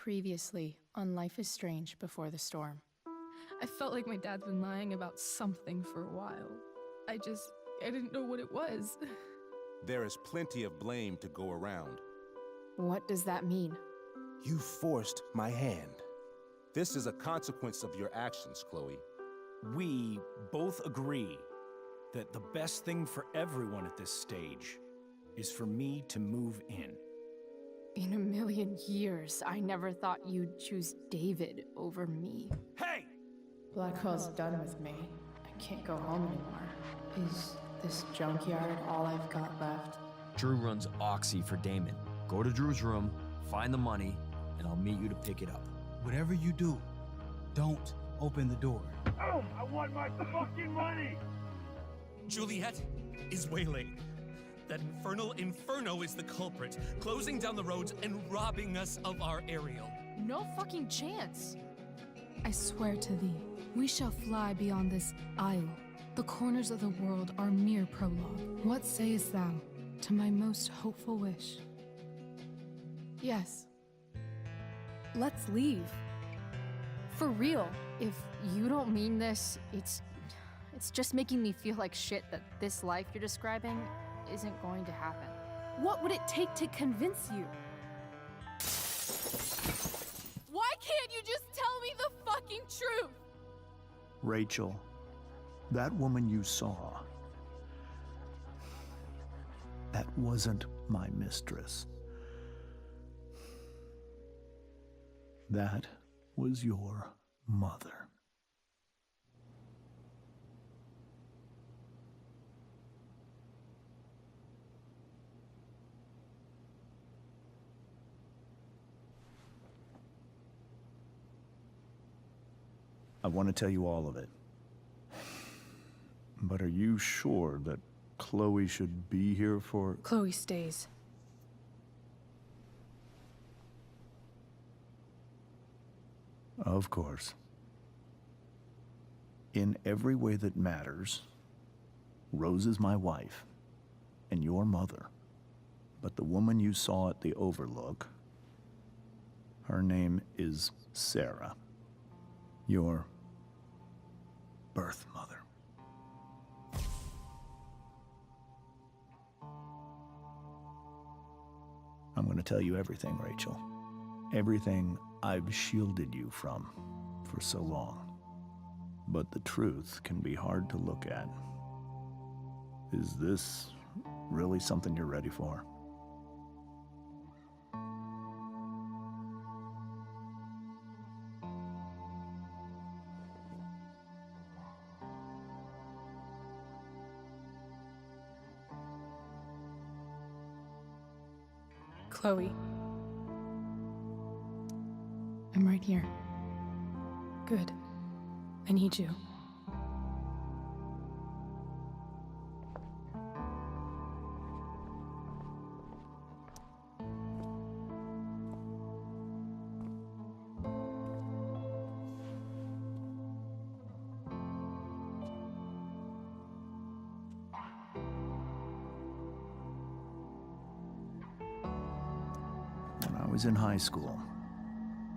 Previously on Life is Strange Before the Storm. I felt like my dad's been lying about something for a while. I didn't know what it was. There is plenty of blame to go around. What does that mean? You forced my hand. This is a consequence of your actions, Chloe. We both agree that the best thing for everyone at this stage is for me to move in. In a million years, I never thought you'd choose David over me. Hey! Blackwell's done with me. I can't go home anymore. Is this junkyard all I've got left? Drew runs Oxy for Damon. Go to Drew's room, find the money, and I'll meet you to pick it up. Whatever you do, don't open the door. Oh, I want my fucking money! Juliet is waylaid. That infernal Inferno is the culprit, closing down the roads and robbing us of our Ariel. No fucking chance. I swear to thee, we shall fly beyond this isle. The corners of the world are mere prologue. What sayest thou to my most hopeful wish? Yes. Let's leave. For real. If you don't mean this, it's just making me feel like shit that this life you're describing isn't going to happen. What would it take to convince you? Why can't you just tell me the fucking truth? Rachel, that woman you saw, that wasn't my mistress. That was your mother. I want to tell you all of it. But are you sure that Chloe should be here for... Chloe stays. Of course. In every way that matters, Rose is my wife and your mother. But the woman you saw at the Overlook, her name is Sarah. Your birth mother. I'm going to tell you everything, Rachel. Everything I've shielded you from for so long. But the truth can be hard to look at. Is this really something you're ready for? Chloe. I'm right here. Good. I need you. When I was in high school,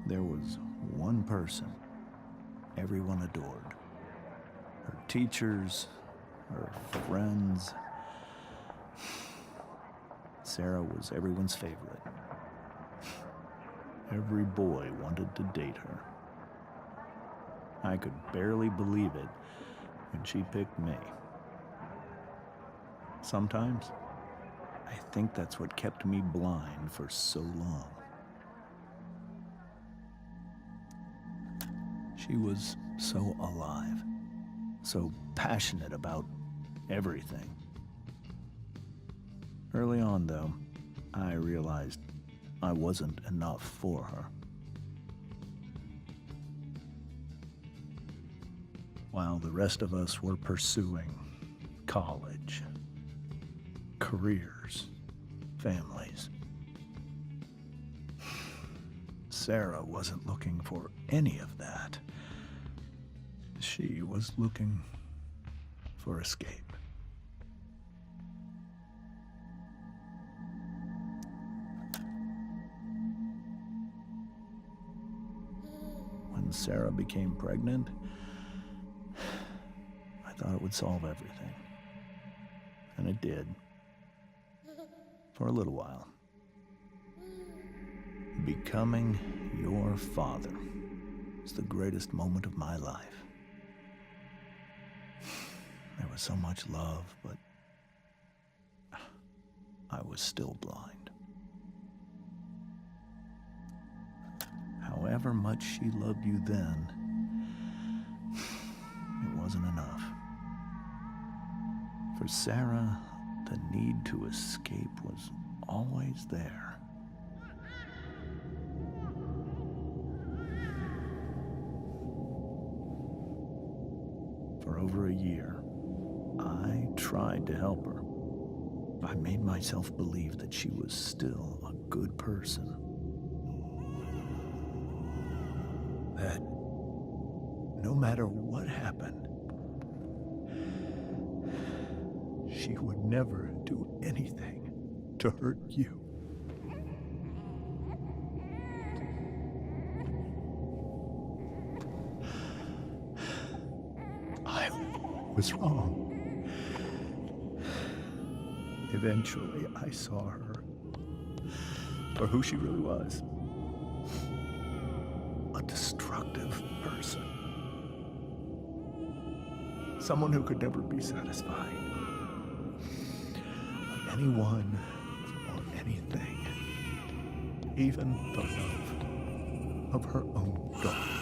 there was one person everyone adored. Her teachers, her friends. Sarah was everyone's favorite. Every boy wanted to date her. I could barely believe it when she picked me. Sometimes, I think that's what kept me blind for so long. She was so alive, so passionate about everything. Early on, though, I realized I wasn't enough for her. While the rest of us were pursuing college, careers, families, Sarah wasn't looking for any of that. She was looking for escape. Sarah became pregnant, I thought it would solve everything. And it did. For a little while. Becoming your father was the greatest moment of my life. There was so much love, but I was still blind. However much she loved you then, it wasn't enough. For Sarah, the need to escape was always there. For over a year, I tried to help her. I made myself believe that she was still a good person. That no matter what happened, she would never do anything to hurt you. I was wrong. Eventually, I saw her for who she really was. A destructive person. Someone who could never be satisfied by anyone or anything. Even the love of her own daughter.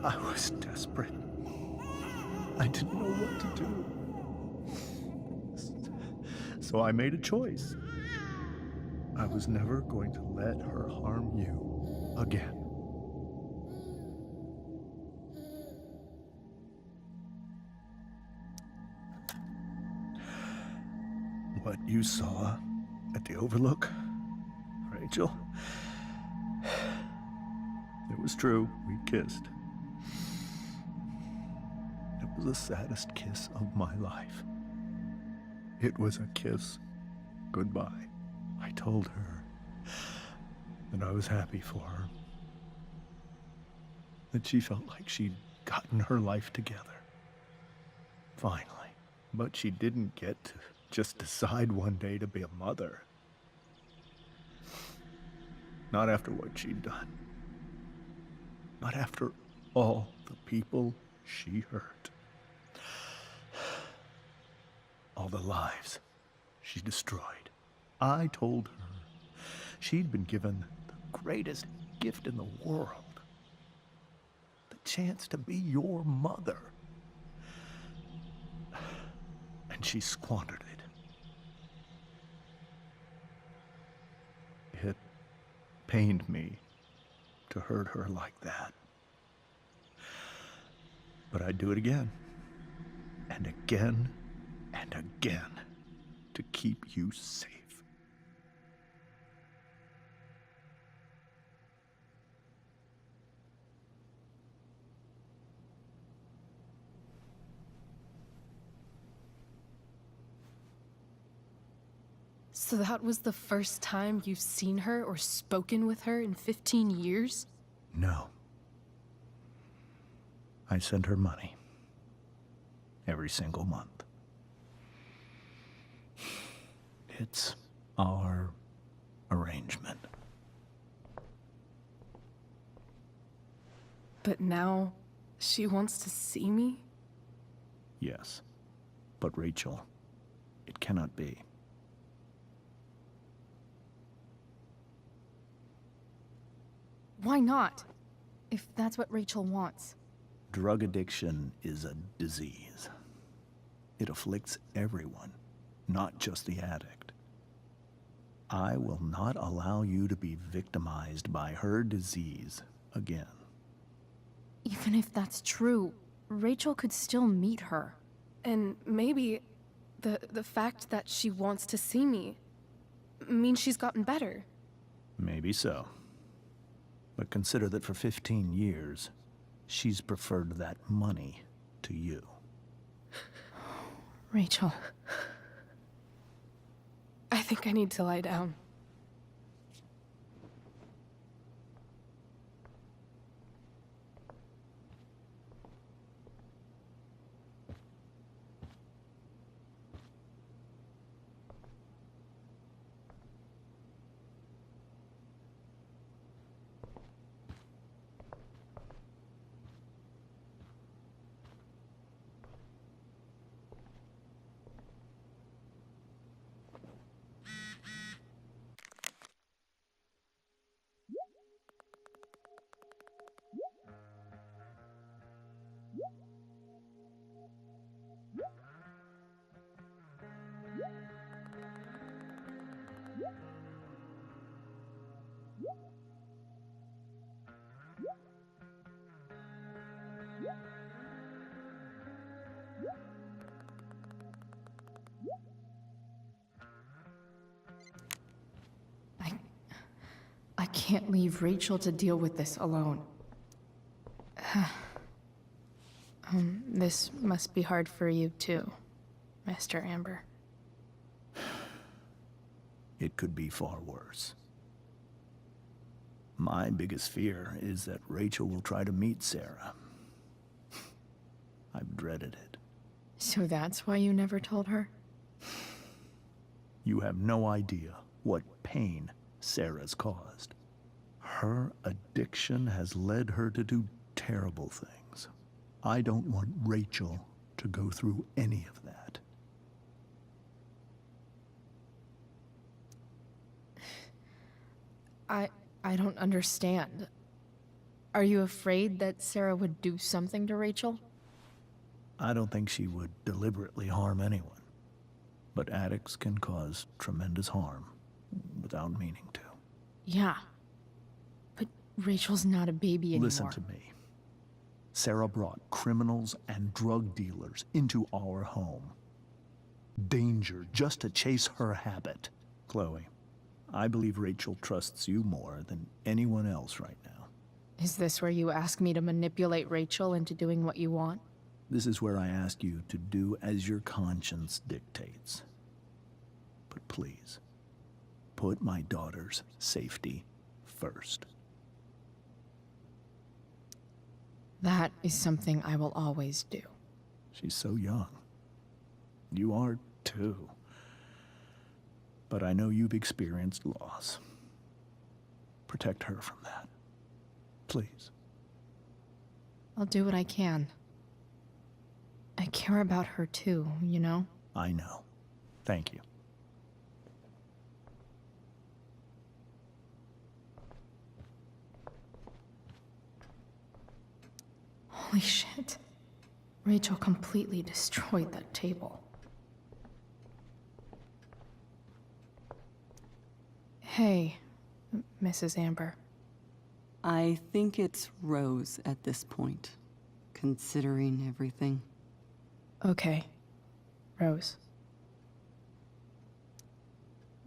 I was desperate. I didn't know what to do. So I made a choice. I was never going to let her harm you again. What you saw at the Overlook, Rachel, it was true. We kissed. It was the saddest kiss of my life. It was a kiss goodbye. I told her that I was happy for her, that she felt like she'd gotten her life together. Finally. But she didn't get to just decide one day to be a mother. Not after what she'd done. Not after all the people she hurt. All the lives she destroyed. I told her she'd been given the greatest gift in the world. The chance to be your mother. And she squandered it. It pained me to hurt her like that. But I'd do it again. And again. And again, to keep you safe. So that was the first time you've seen her or spoken with her in 15 years? No. I sent her money. Every single month. It's our arrangement. But now, she wants to see me? Yes. But Rachel, it cannot be. Why not? If that's what Rachel wants. Drug addiction is a disease. It afflicts everyone, not just the addict. I will not allow you to be victimized by her disease again. Even if that's true, Rachel could still meet her. And maybe the fact that she wants to see me means she's gotten better. Maybe so. But consider that for 15 years, she's preferred that money to you. Rachel. I think I need to lie down. I can't leave Rachel to deal with this alone. This must be hard for you too, Mr. Amber. It could be far worse. My biggest fear is that Rachel will try to meet Sarah. I've dreaded it. So that's why you never told her? You have no idea what pain Sarah's caused. Her addiction has led her to do terrible things. I don't want Rachel to go through any of that. I don't understand. Are you afraid that Sarah would do something to Rachel? I don't think she would deliberately harm anyone. But addicts can cause tremendous harm without meaning to. Yeah. But Rachel's not a baby anymore. Listen to me. Sarah brought criminals and drug dealers into our home. Danger just to chase her habit. Chloe, I believe Rachel trusts you more than anyone else right now. Is this where you ask me to manipulate Rachel into doing what you want? This is where I ask you to do as your conscience dictates. But please, put my daughter's safety first. That is something I will always do. She's so young. You are too. But I know you've experienced loss. Protect her from that. Please. I'll do what I can. I care about her too, you know? I know. Thank you. Holy shit. Rachel completely destroyed that table. Hey, Mrs. Amber. I think it's Rose at this point, considering everything. Okay, Rose.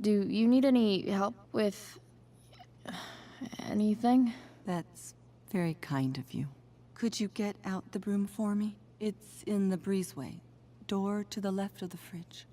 Do you need any help with anything? That's very kind of you. Could you get out the broom for me? It's in the breezeway, door to the left of the fridge.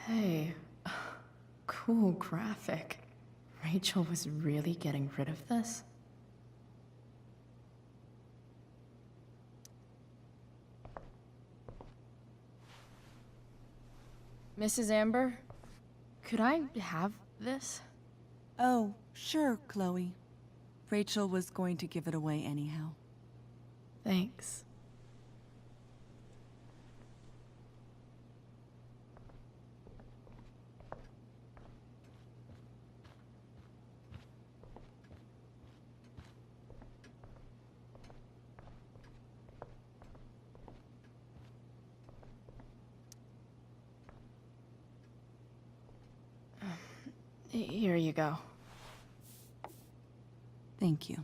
Hey, cool graphic. Rachel was really getting rid of this? Mrs. Amber, could I have this? Oh, sure, Chloe. Rachel was going to give it away anyhow. Thanks. Here you go. Thank you.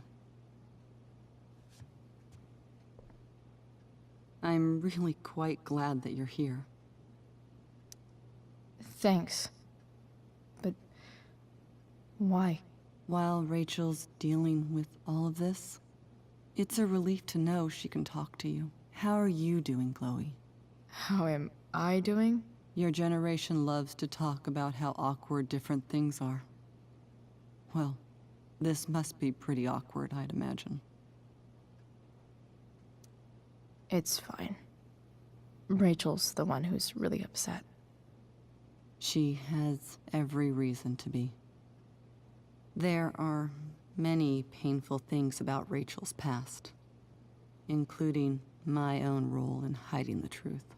I'm really quite glad that you're here. Thanks. But why? While Rachel's dealing with all of this, it's a relief to know she can talk to you. How are you doing, Chloe? How am I doing? Your generation loves to talk about how awkward different things are. Well, this must be pretty awkward, I'd imagine. It's fine. Rachel's the one who's really upset. She has every reason to be. There are many painful things about Rachel's past, including my own role in hiding the truth.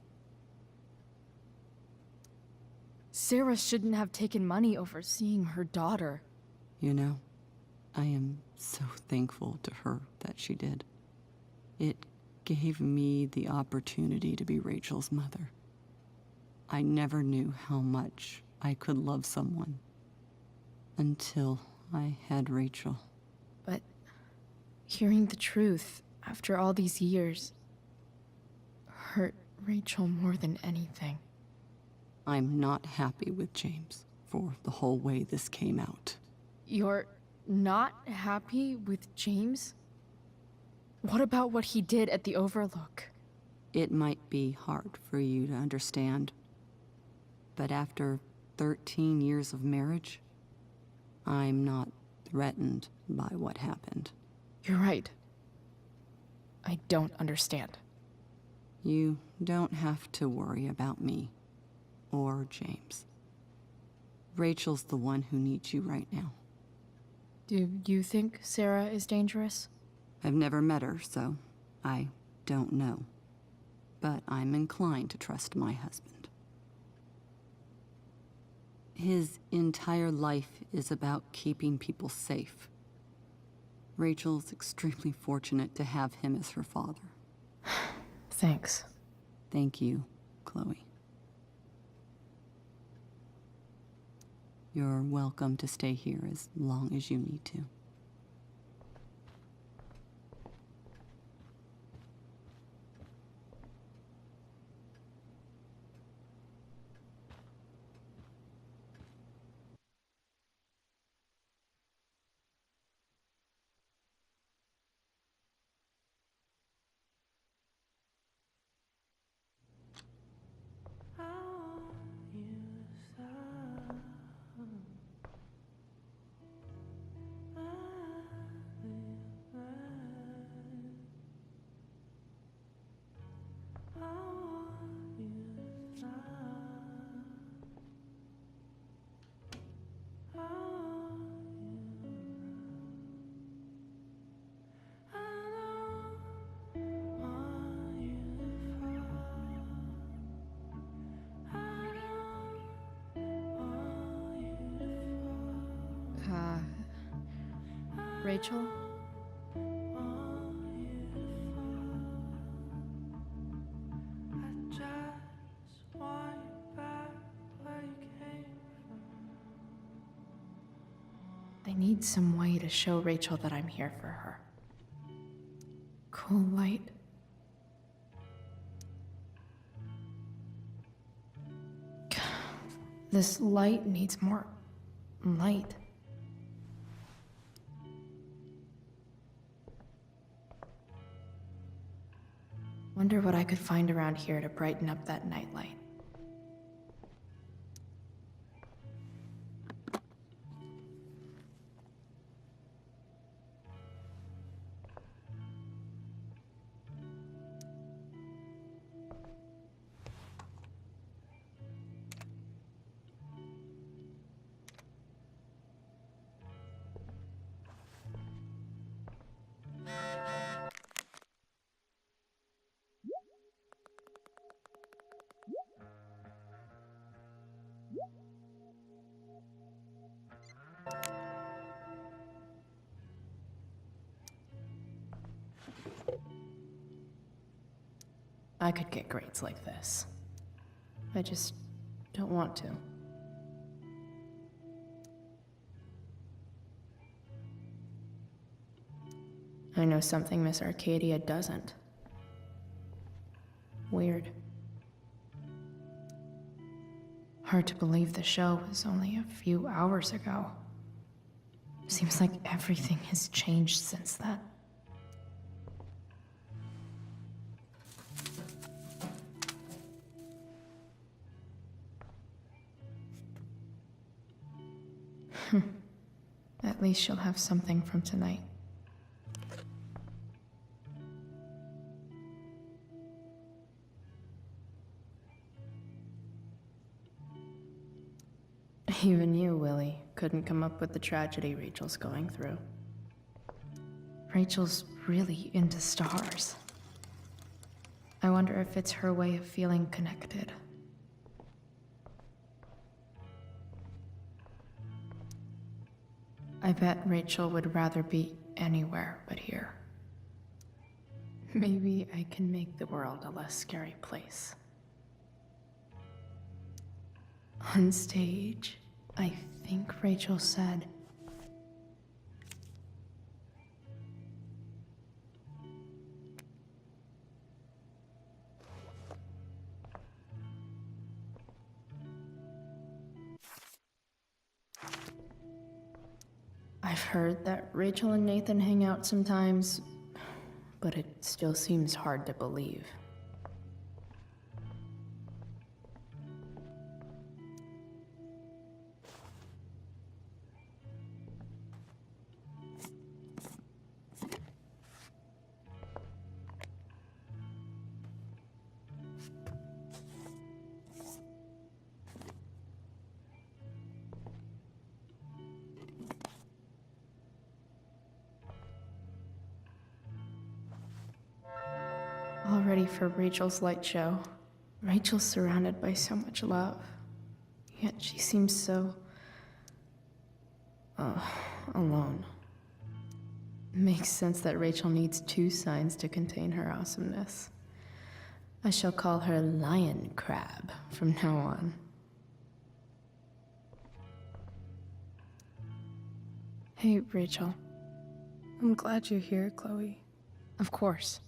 Sarah shouldn't have taken money over seeing her daughter. You know, I am so thankful to her that she did. It gave me the opportunity to be Rachel's mother. I never knew how much I could love someone until I had Rachel. But hearing the truth after all these years hurt Rachel more than anything. I'm not happy with James for the whole way this came out. You're not happy with James? What about what he did at the Overlook? It might be hard for you to understand, but after 13 years of marriage, I'm not threatened by what happened. You're right. I don't understand. You don't have to worry about me or James. Rachel's the one who needs you right now. Do you think Sarah is dangerous? I've never met her, so I don't know. But I'm inclined to trust my husband. His entire life is about keeping people safe. Rachel's extremely fortunate to have him as her father. Thanks. Thank you, Chloe. You're welcome to stay here as long as you need to. Rachel? I need some way to show Rachel that I'm here for her. Cool light. This light needs more light. Wonder what I could find around here to brighten up that nightlight. I could get grades like this. I just don't want to. I know something Miss Arcadia doesn't. Weird. Hard to believe the show was only a few hours ago. Seems like everything has changed since then. At least she'll have something from tonight. couldn't come up with the tragedy Rachel's going through. Rachel's really into stars. I wonder if it's her way of feeling connected. I bet Rachel would rather be anywhere but here. Maybe I can make the world a less scary place. On stage, I think Rachel said, I've heard that Rachel and Nathan hang out sometimes, but it still seems hard to believe. All ready for Rachel's light show. Rachel's surrounded by so much love, yet she seems so... alone. Makes sense that Rachel needs 2 signs to contain her awesomeness. I shall call her Lion Crab from now on. Hey, Rachel. I'm glad you're here, Chloe. Of course.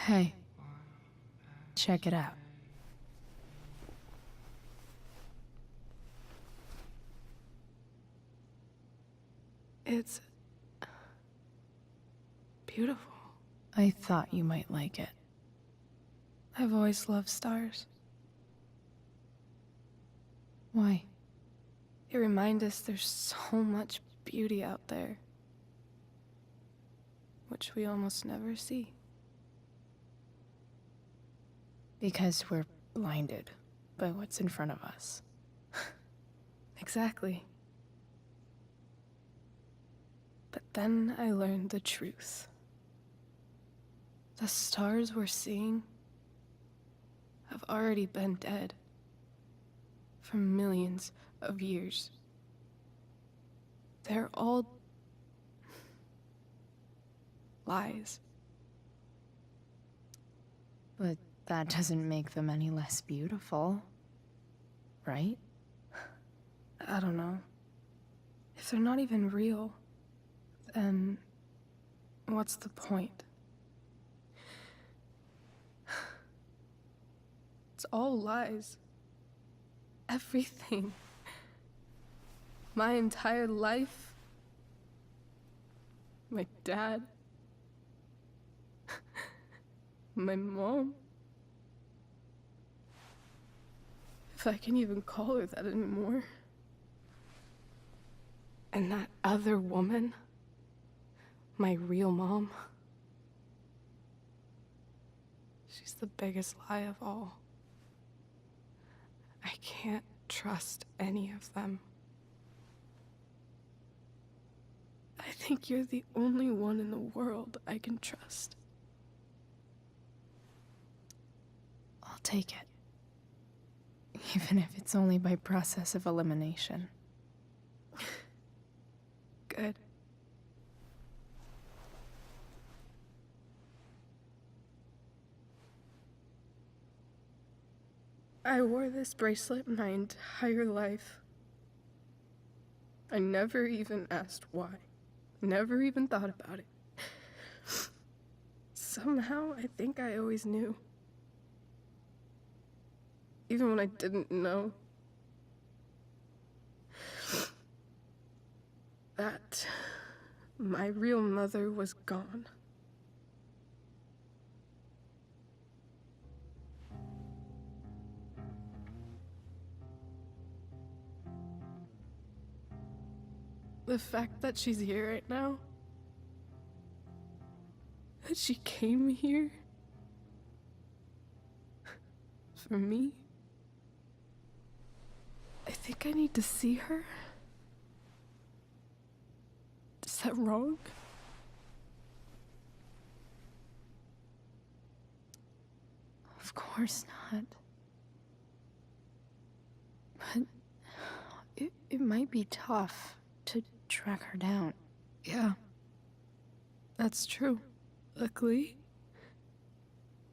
Hey, check it out. It's beautiful. I thought you might like it. I've always loved stars. Why? They remind us there's so much beauty out there, which we almost never see. Because we're blinded by what's in front of us. Exactly. But then I learned the truth. The stars we're seeing have already been dead for millions of years. They're all lies. But that doesn't make them any less beautiful, right? I don't know. If they're not even real, then what's the point? It's all lies. Everything. My entire life. My dad. My mom. If I can even call her that anymore. And that other woman, my real mom, she's the biggest lie of all. I can't trust any of them. I think you're the only one in the world I can trust. I'll take it. Even if it's only by process of elimination. Good. I wore this bracelet my entire life. I never even asked why. Never even thought about it. Somehow, I think I always knew. Even when I didn't know. That My real mother was gone. The fact that she's here right now, that she came here for me, I think I need to see her. Is that wrong? Of course not. But it might be tough to track her down. Yeah, that's true. Luckily,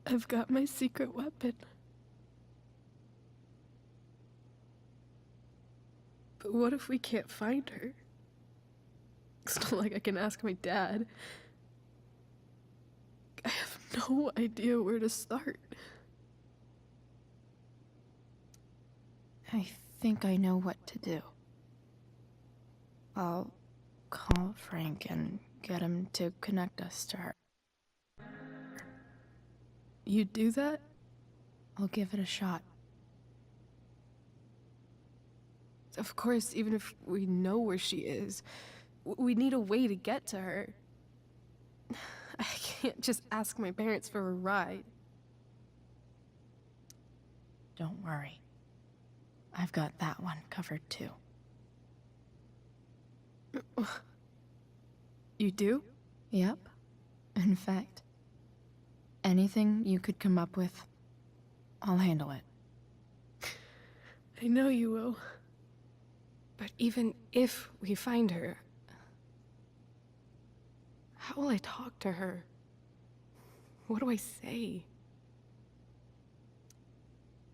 I've got my secret weapon. But what if we can't find her? It's not like I can ask my dad. I have no idea where to start. I think I know what to do. I'll call Frank and get him to connect us to her. You do that? I'll give it a shot. Of course, even if we know where she is, we need a way to get to her. I can't just ask my parents for a ride. Don't worry. I've got that one covered too. You do? Yep. In fact, anything you could come up with, I'll handle it. I know you will. But even if we find her, how will I talk to her? What do I say?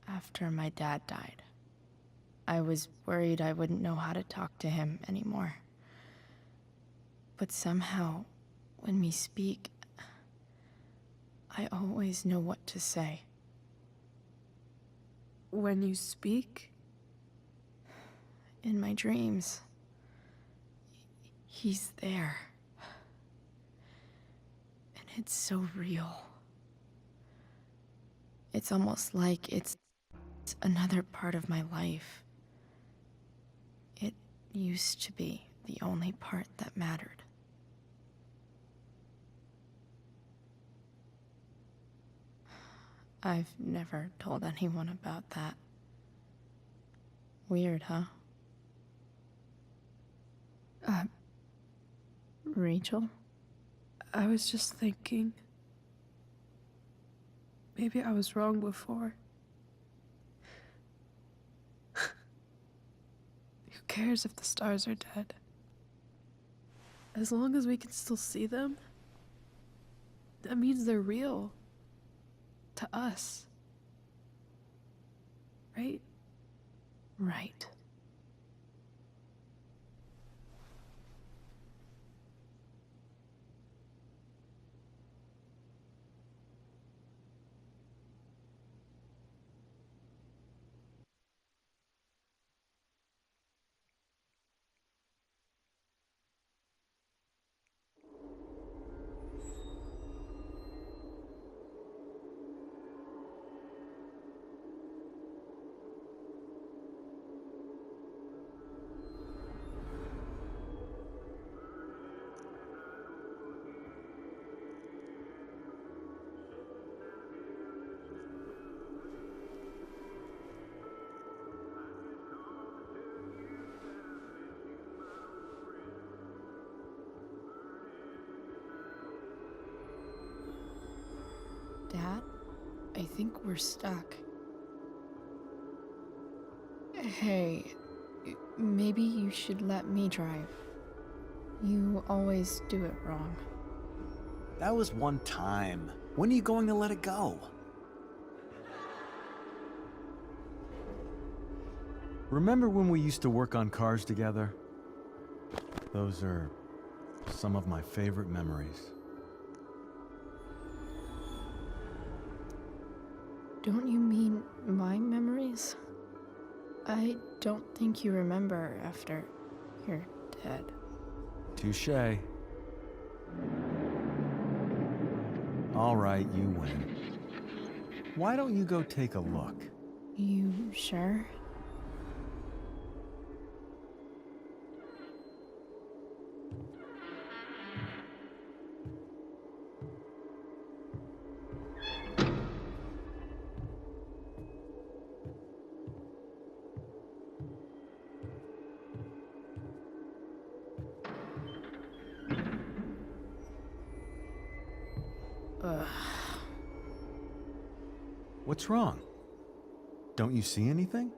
After my dad died, I was worried I wouldn't know how to talk to him anymore. But somehow, when we speak, I always know what to say. When you speak? In my dreams, he's there. And it's so real. It's almost like it's another part of my life. It used to be the only part that mattered. I've never told anyone about that. Weird, huh? Rachel? I was just thinking. Maybe I was wrong before. Who cares if the stars are dead? As long as we can still see them, that means they're real. To us. Right? Right. Dad, I think we're stuck. Hey, maybe you should let me drive. You always do it wrong. That was one time. When are you going to let it go? Remember when we used to work on cars together? Those are some of my favorite memories. Don't you mean my memories? I don't think you remember after you're dead. Touché. All right, you win. Why don't you go take a look? You sure? What's wrong? Don't you see anything?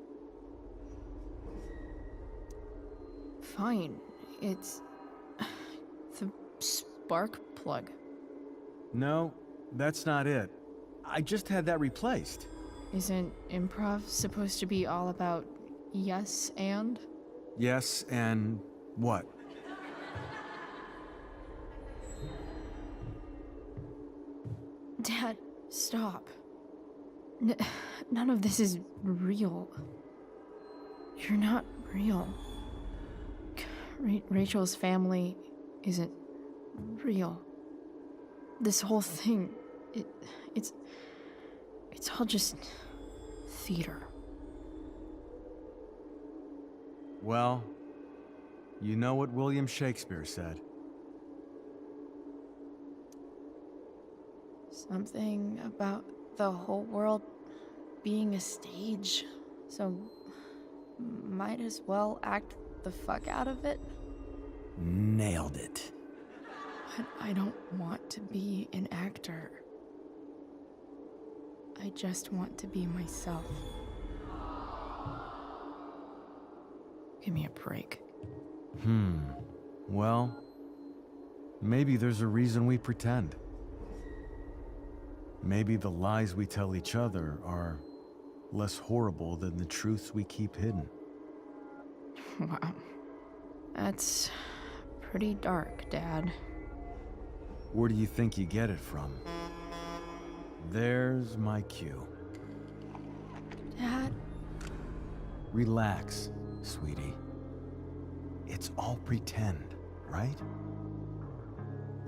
Fine. It's the spark plug. No, that's not it. I just had that replaced. Isn't improv supposed to be all about yes and? Yes, and what? Dad, stop. None of this is real. You're not real. Rachel's family isn't real. This whole thing, it's all just theater. Well, you know what William Shakespeare said. Something about the whole world being a stage, so might as well act the fuck out of it. Nailed it. But I don't want to be an actor. I just want to be myself. Give me a break. Well, maybe there's a reason we pretend. Maybe the lies we tell each other are less horrible than the truths we keep hidden. Wow. That's pretty dark, Dad. Where do you think you get it from? There's my cue. Dad? Relax, sweetie. It's all pretend, right?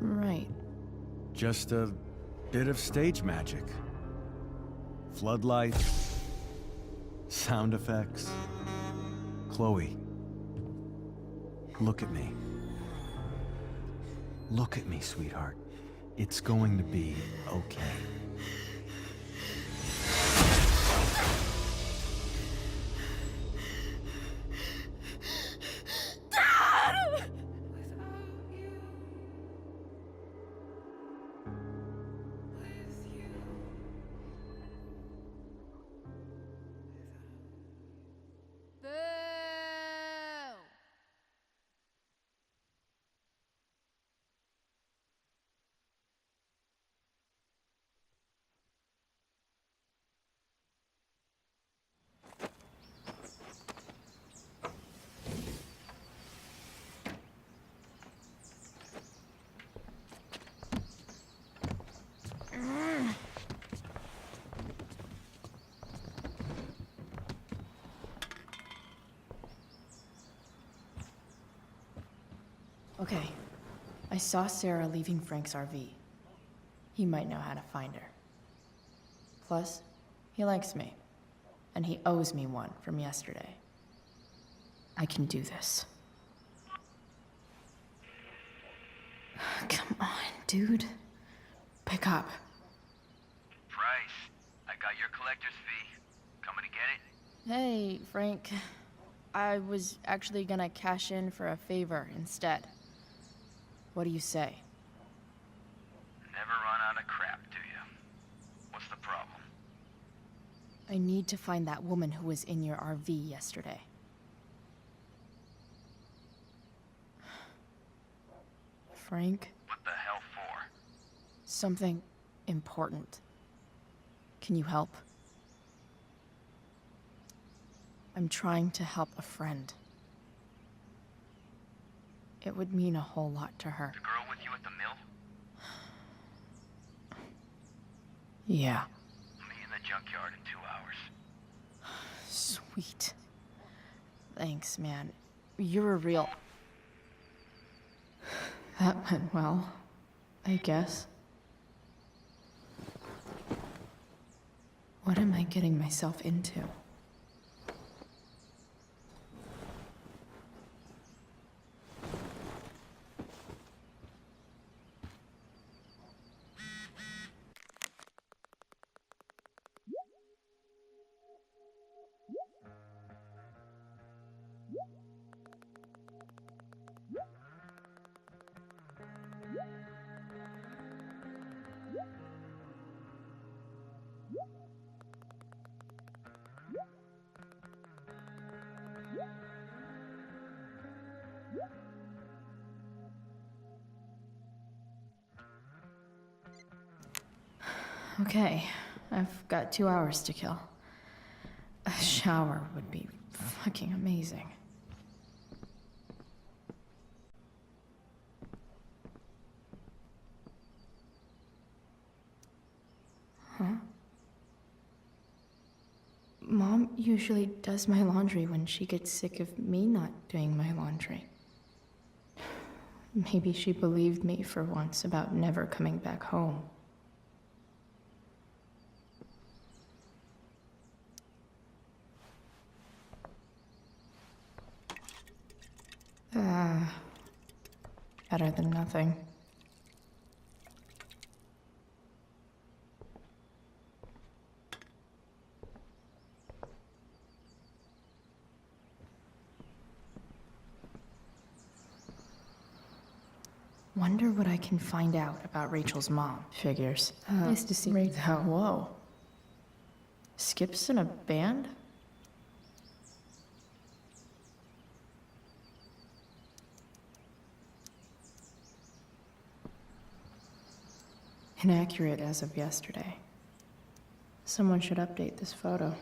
Right. Just a bit of stage magic. Floodlights, sound effects. Chloe, look at me. Look at me, sweetheart. It's going to be okay. Okay. I saw Sarah leaving Frank's RV. He might know how to find her. Plus, he likes me. And he owes me one from yesterday. I can do this. Come on, dude. Pick up. Price, I got your collector's fee. Coming to get it? Hey, Frank. I was actually gonna cash in for a favor instead. What do you say? Never run out of crap, do you? What's the problem? I need to find that woman who was in your RV yesterday. Frank? What the hell for? Something important. Can you help? I'm trying to help a friend. It would mean a whole lot to her. The girl with you at the mill? Yeah. Meet in the junkyard in 2 hours. Sweet. Thanks, man. You're a real... That went well. I guess. What am I getting myself into? Okay, I've got 2 hours to kill. A shower would be fucking amazing. Huh? Mom usually does my laundry when she gets sick of me not doing my laundry. Maybe she believed me for once about never coming back home. Better than nothing. Wonder what I can find out about Rachel's mom. Figures. Nice to see you. Whoa. Skips in a band? Inaccurate as of yesterday. Someone should update this photo.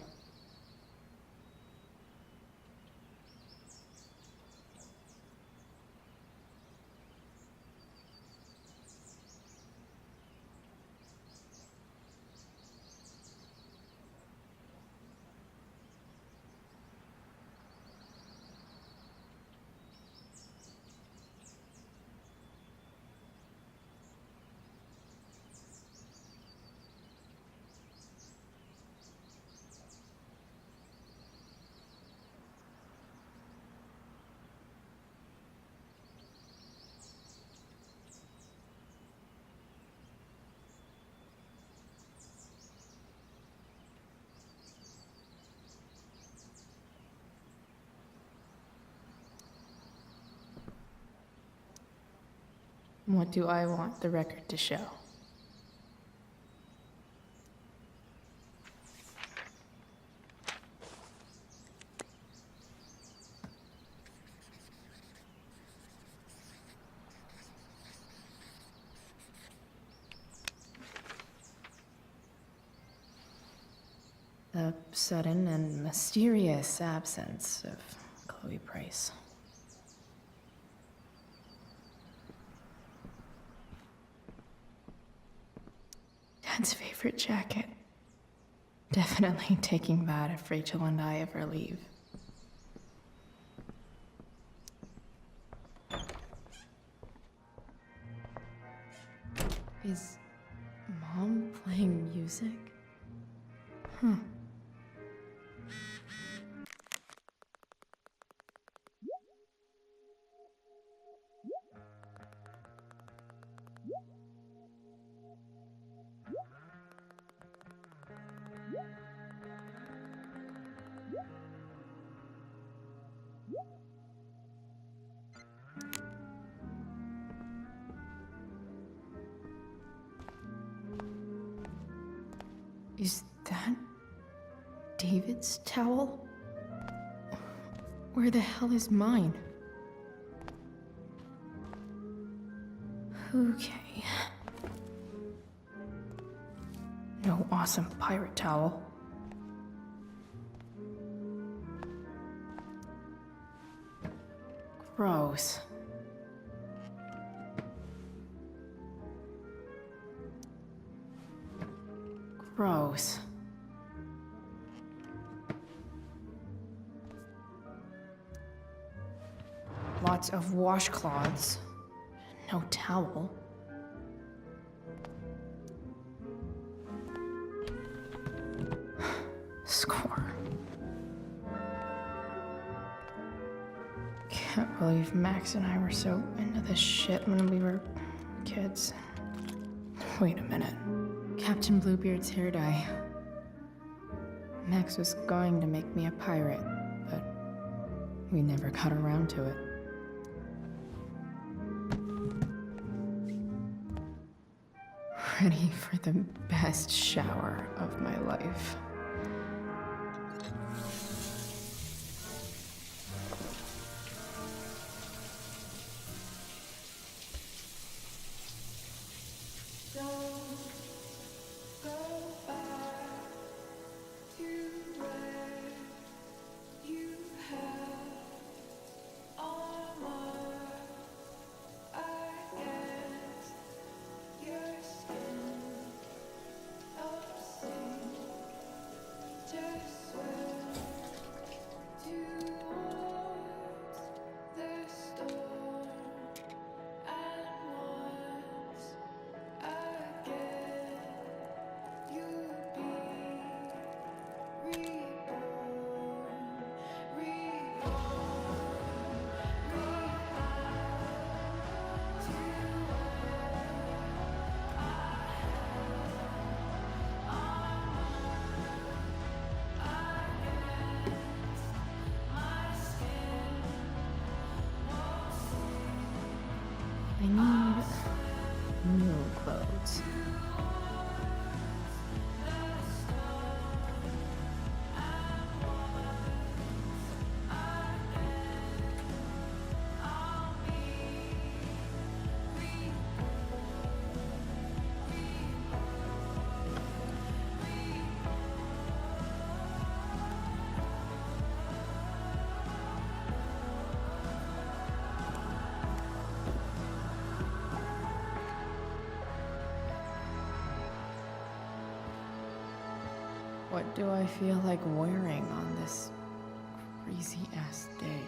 What do I want the record to show? The sudden and mysterious absence of Chloe Price. Dad's favorite jacket. Definitely taking that if Rachel and I ever leave. Is Mom playing music? Huh. Is that David's towel? Where the hell is mine? Okay. No awesome pirate towel. Gross. Gross. Lots of washcloths. No towel. Score. Can't believe Max and I were so into this shit when we were kids. Wait a minute. Captain Bluebeard's hair dye. Max was going to make me a pirate, but we never got around to it. Ready for the best shower of my life. I need new clothes. What do I feel like wearing on this crazy-ass day?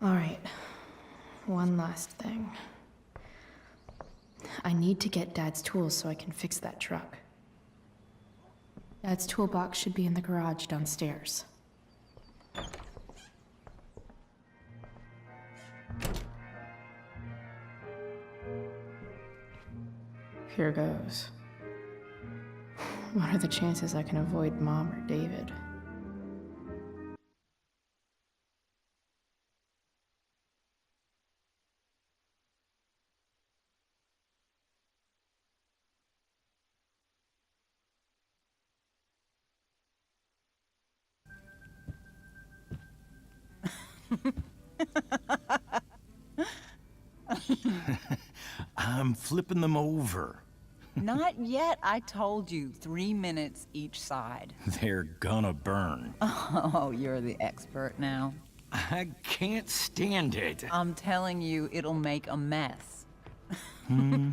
All right, one last thing. I need to get Dad's tools so I can fix that truck. Dad's toolbox should be in the garage downstairs. Here goes. What are the chances I can avoid Mom or David? I'm flipping them over. Not yet. I told you, 3 minutes each side. They're gonna burn. Oh, you're the expert now. I can't stand it. I'm telling you, it'll make a mess. You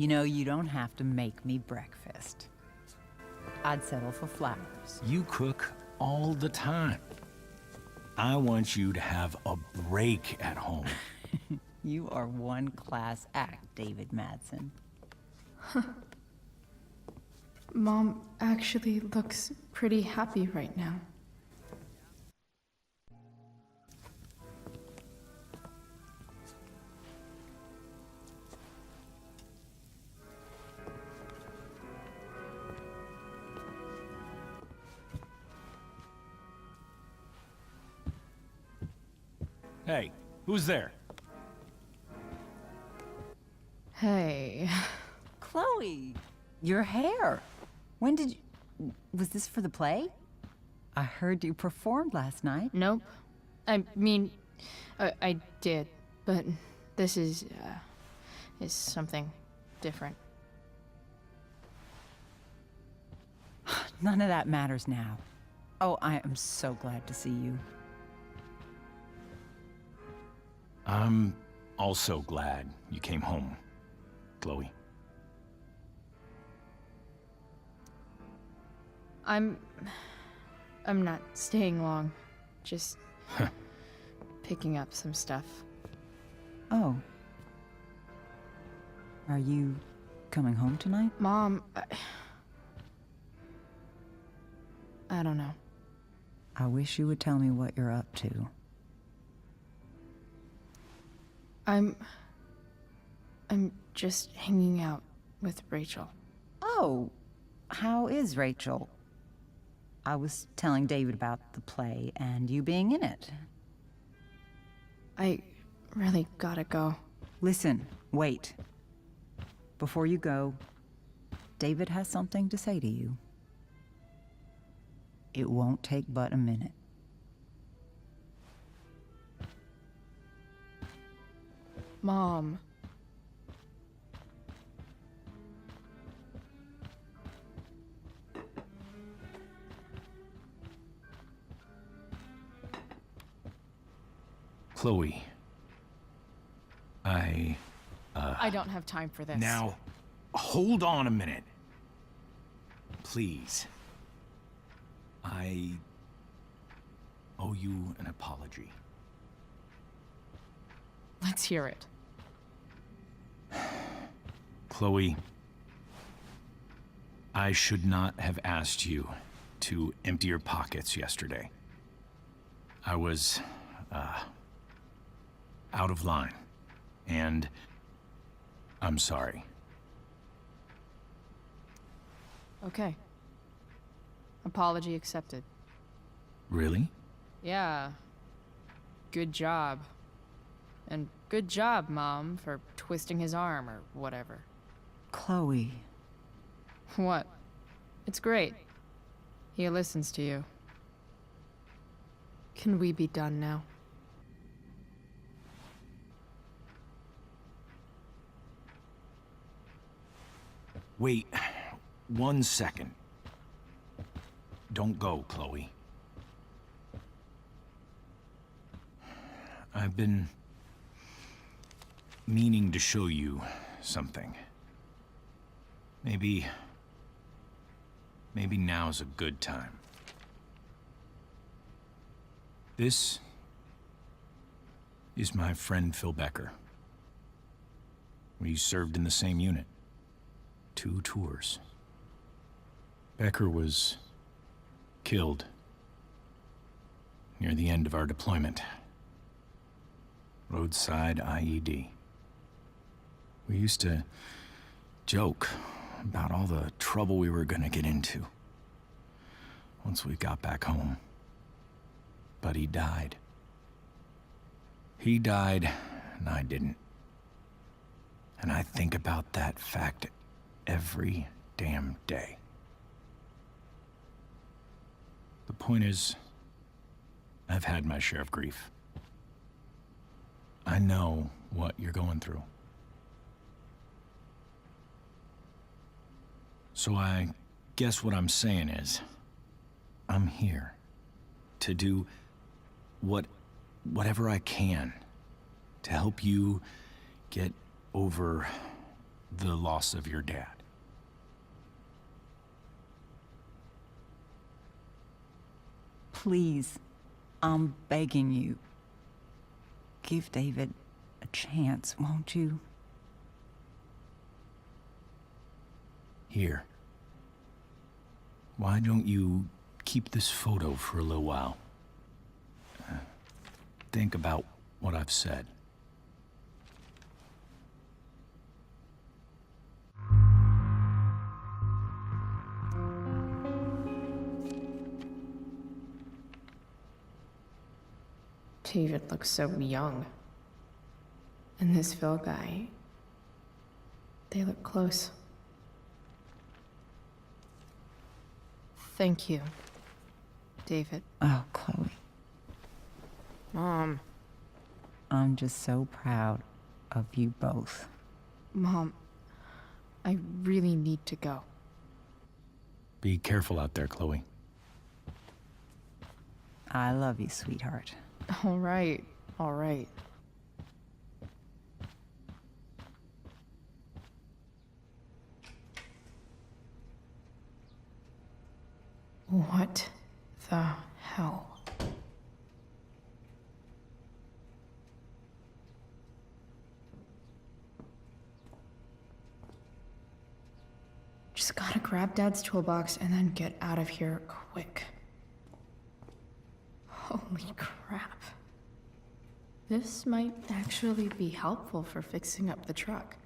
know, you don't have to make me breakfast. I'd settle for flowers. You cook all the time. I want you to have a break at home. You are one class act, David Madsen. Mom actually looks pretty happy right now. Hey, who's there? Hey. Chloe, your hair. When did you... Was this for the play? I heard you performed last night. Nope. I mean, I did, but this is something different. None of that matters now. Oh, I am so glad to see you. I'm also glad you came home, Chloe. I'm not staying long. Just picking up some stuff. Oh. Are you coming home tonight? Mom, I don't know. I wish you would tell me what you're up to. I'm just hanging out with Rachel. Oh, how is Rachel? I was telling David about the play and you being in it. I really gotta go. Listen, wait. Before you go, David has something to say to you. It won't take but a minute. Mom. Chloe. I don't have time for this. Now, hold on a minute. Please. I owe you an apology. Let's hear it. Chloe, I should not have asked you to empty your pockets yesterday. I was, out of line, and I'm sorry. Okay. Apology accepted. Really? Yeah. Good job. And good job, Mom, for twisting his arm or whatever. Chloe. What? It's great. He listens to you. Can we be done now? Wait 1 second. Don't go, Chloe. I've been meaning to show you something. Maybe now's a good time. This is my friend Phil Becker. We served in the same unit. 2 tours. Becker was killed near the end of our deployment. Roadside IED. We used to joke about all the trouble we were gonna get into once we got back home. But he died. He died, and I didn't. And I think about that fact every damn day. The point is, I've had my share of grief. I know what you're going through. So I guess what I'm saying is, I'm here to do whatever I can to help you get over the loss of your dad. Please, I'm begging you. Give David a chance, won't you? Here. Why don't you keep this photo for a little while? Think about what I've said. David looks so young. And this Phil guy, they look close. Thank you, David. Oh, Chloe. Mom. I'm just so proud of you both. Mom, I really need to go. Be careful out there, Chloe. I love you, sweetheart. All right, all right. What the hell? Just gotta grab Dad's toolbox and then get out of here quick. Holy crap. This might actually be helpful for fixing up the truck.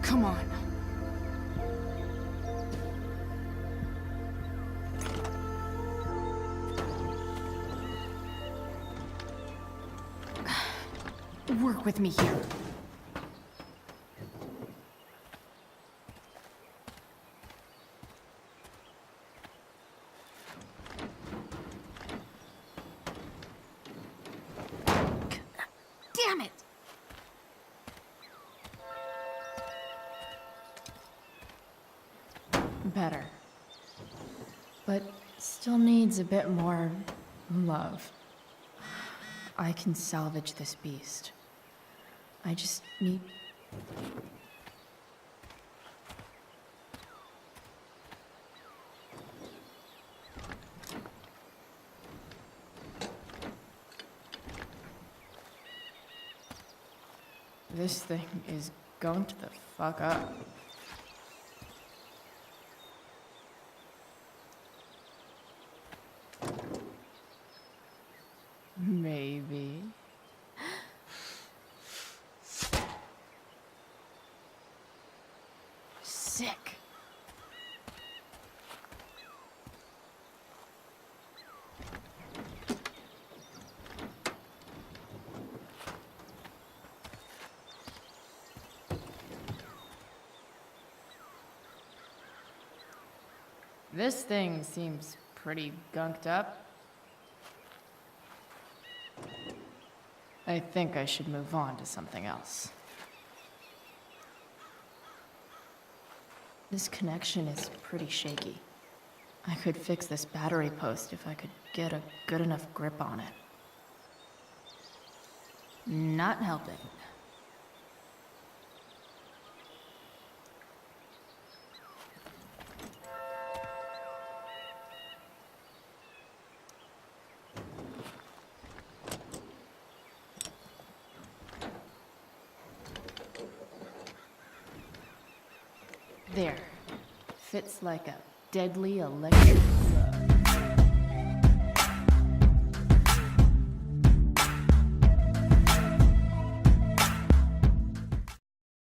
Come on. Work with me here. Damn it! Better. But still needs a bit more love. I can salvage this beast. I just need... This thing is going to the fuck up. Maybe. Sick. This thing seems pretty gunked up. I think I should move on to something else. This connection is pretty shaky. I could fix this battery post if I could get a good enough grip on it. Not helping. There. Fits like a deadly electric